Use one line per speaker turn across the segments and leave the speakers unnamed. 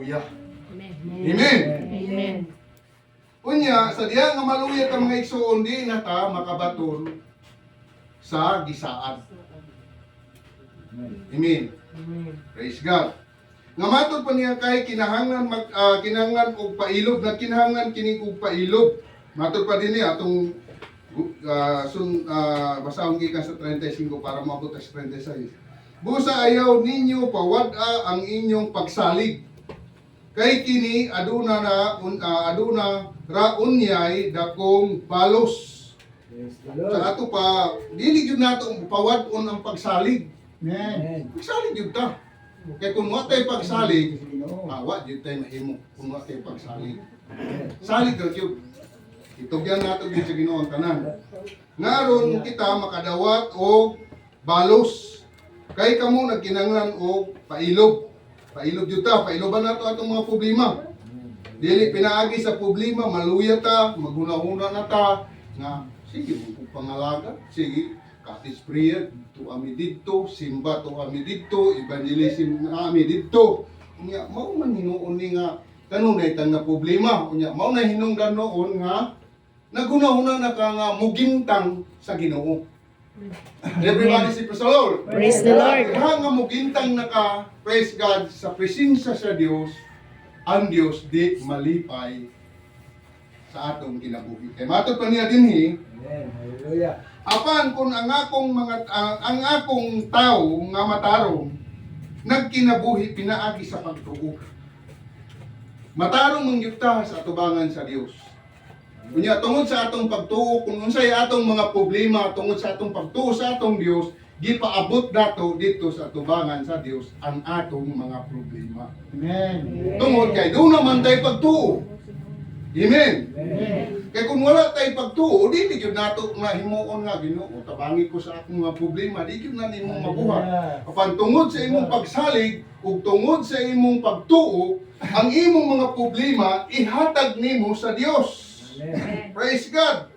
maluya.
Amen.
Amen.
Amen.
Unya, sa diha nga maluya ka mga igsoon, di na ta makabaton sa gisaad. Amen. Praise God. Nga matod pa niya kay kinahanglan kinahanglan og pailog na kinahanglan kini og pailog. Matod pa din niya atong basahon gikan sa 35 para maabot sa 36. Busa ayaw ninyo pawad-a ang inyong pagsalig. Kay kini aduna ra unyay dakong balos. Sa ato pa dili gyud nato pawad-on ang pagsalig.
Amen.
Pagsalig gyud ta. Kay kung wa tay pagsalig, wa gyud tay mahimo kung wa tay pagsalig. Salig ra gyud. Itugyan nato gyud sa Ginoo ang tanan. Ngaron kita makadawat og balos. Kay kamo nagkinahanglan og pailog. Pailog gyud ta, pailoban nato atong mga problema. Dili pinaagi sa problema, maluya ta, maghuna-huna na ta nga sige mo pangalaga, sige katis prayer to ami didto, simba to ami didto, evangelism na ami didto. Unya mao man hinuon ni nga kanunay tang nga problema. Unya mao na hinungdan noon nga naghuna-huna na ka nga mugintang sa Ginoo. Everybody say praise the Lord.
Praise the Lord.
Diha nga mugintang naka praise God sa presensya sa Dios, ang Dios di malipay sa atong kinabuhi. Kay matod pa niya dinhi,
Amen. Hallelujah.
apan kung ang akong tao nga matarong nagkinabuhi pinaagi sa pagtuo. Matarong mangyuta sa atubangan sa Dios. Kunya tungod sa atong pagtuo, kung unsay atong mga problema tungod sa atong pagtuo sa atong Dios, gipaabot nato dito sa atubangan sa Dios ang atong mga problema.
Amen.
Tungod kay doon naman tayo pagtuo. Amen.
Amen.
Kaya kung wala tayo pagtuo, di gyud nato nga himuon nga Ginoo, tabangi ko sa akong mga problema, di gyud na nimo mabuhat. Apan tungod sa imong pagsalig ug tungod sa imong pagtuo, ang imong mga problema ihatag nimo sa Dios.
Amen.
Praise God.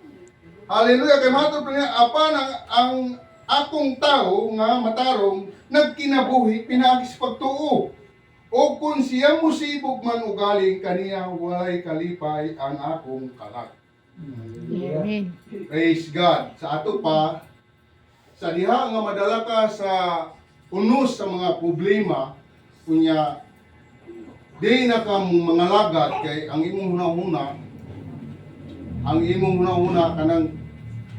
Hallelujah. Kay matod pa niya, apan ang akong tao nga matarong nagkinabuhi pinaagi sa pagtuo. O kung siya musibog man ugaling kaniya walay kalipay ang akong kalag.
Amen.
Praise God. Sa ato pa, sa diha nga madala ka sa unos sa mga problema, kunya di na ka mga lagat kay ang imong hunahuna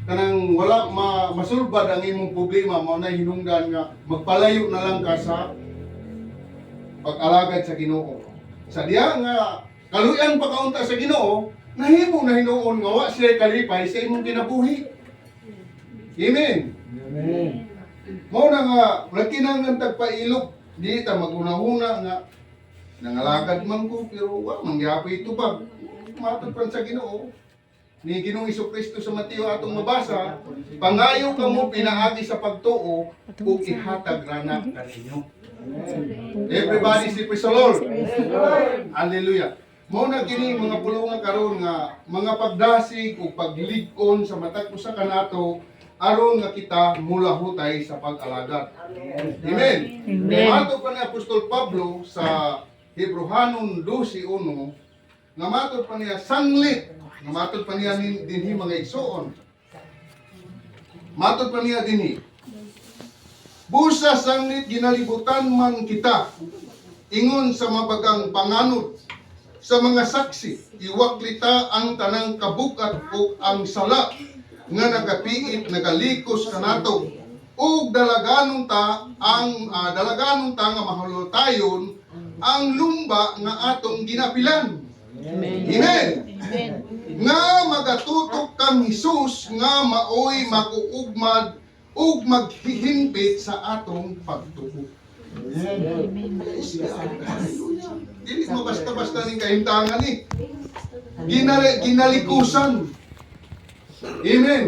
kanang wala masulbad ang imong problema mao na hinungdan nga magpalayo na lang ka sa pag-alagad sa Ginoo. Sa diha nga kaluyan pa kaunta sa Ginoo, nahimo na hinuon nga wa siya kalipay sa imong kinabuhi. Amen.
Amen.
Mao na nga nagkinahanglan tagpailog, di ta magunahuna nga nangalagad man ko pero wa mangyapon ito ba. Matod pa sa Ginoo. Ni Ginoong Jesucristo sa Mateo atong mabasa, pangayo kamo pinaagi sa pagtuo ug ihatag rana kaninyo. Everybody say praise the Lord. Hallelujah. Mao na kini mga pulongan karon nga mga pagdasig ug paglig-on sa matag usa kanato aron nga kita mulahutay sa pag-alagad. Amen.
Amen.
Matod pa ni Apostol Pablo sa Hebrehanon 12:1 nga matod pa niya sanglit, nga matod pa niya dinhi mga igsoon. Matod pa niya dinhi. Busa sanglit ginalibutan man kita ingon sa mabagang panganod sa mga saksi iwaklita ang tanang kabukat o ang sala nga nagapiit nagalikos kanato ug dalaganong ta nga mahulutayon ang lumba nga atong ginapilan.
Amen.
Amen.
Amen.
Nga magatutok kang Hesus nga maoy makuugmad ug maghihimpit sa atong pagtuo.
Amen.
Dili mo basta-basta ning kahimtangan ni. Ginalikusan. Amen.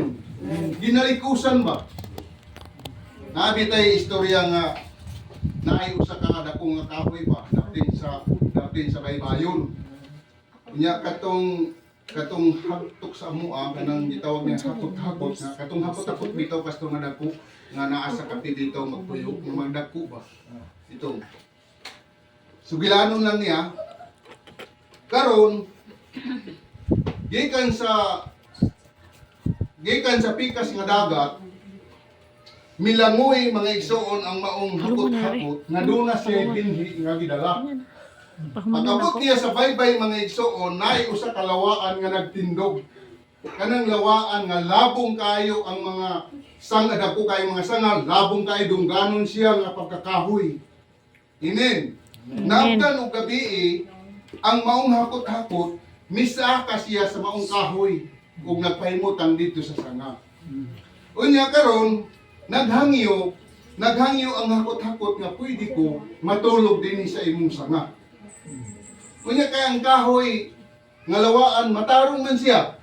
Ginalikusan ba? Nabi tay istorya nga naay usa ka nga dakong nga kahoy ba datin sa baybayon. Unya katong hagtok sa amoa kanang gitawag niya hakot-hakot nga katong hakot-hakot bitaw kasto nga dako nga naa sa kape dito magpuyok nga magdako ba ito sugilanon lang niya karon gikan sa pikas nga dagat, milangoy mga igsoon ang maong hakot-hakot nga duna siya binhi nga gidala.
Pahumanon
Pagkabot
ako.
niya sa baybay mga igsoon, naay usa ka lawaan nga nagtindog. Kanang lawaan nga labong kayo ang mga sanga, dako kayo mga sanga, labong kayo dungganon siya nga pagkakahoy. Inen. Naabdan og gabi ang maong hakot-hakot misaka siya sa maong kahoy ug nagpahimutan dito sa sanga. Unya karon naghangyo ang hakot-hakot nga pwede ko matulog dinhi sa imong sanga. Unya kay ang kahoy nga lawaan matarong man siya.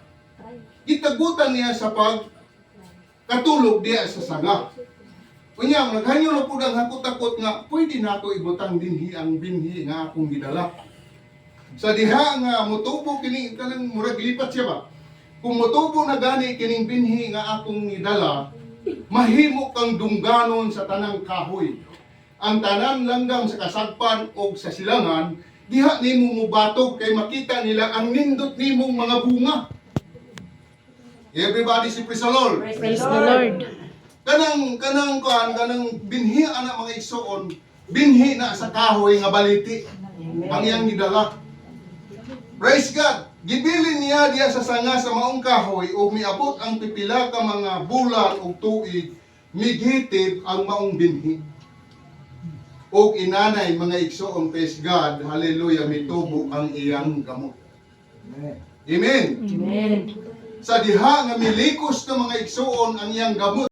Gitagutan niya sa katulog diya sa sanga. Unya naghangyo na pud ang hakot-hakot nga pwede nako ibutang dinhi ang binhi nga akong gidala. Sa diha nga motubo kini kanang murag lipat siya ba? Kung motubo na gani kining binhi nga akong gidala, mahimo kang dungganon sa tanang kahoy. Ang tanan langgam sa kasagpan o sa silangan, diha nimo mubatog kay makita nila ang nindot nimong mga bunga. Everybody say praise the Lord.
Praise the Lord.
Kanang binhi ana mga igsoon, binhi na sa kahoy nga baliti. Ang iyang gidala. Praise God. Gibilin niya diya sa sanga sa maong kahoy ug miabot ang pipila ka mga bulan ug tuig mighitid ang maong binhi. Og inanay mga igsoon, praise God, hallelujah, mitubo ang iyang gamot. Amen.
Amen.
Sa diha nga milikos ka mga igsoon ang iyang gamot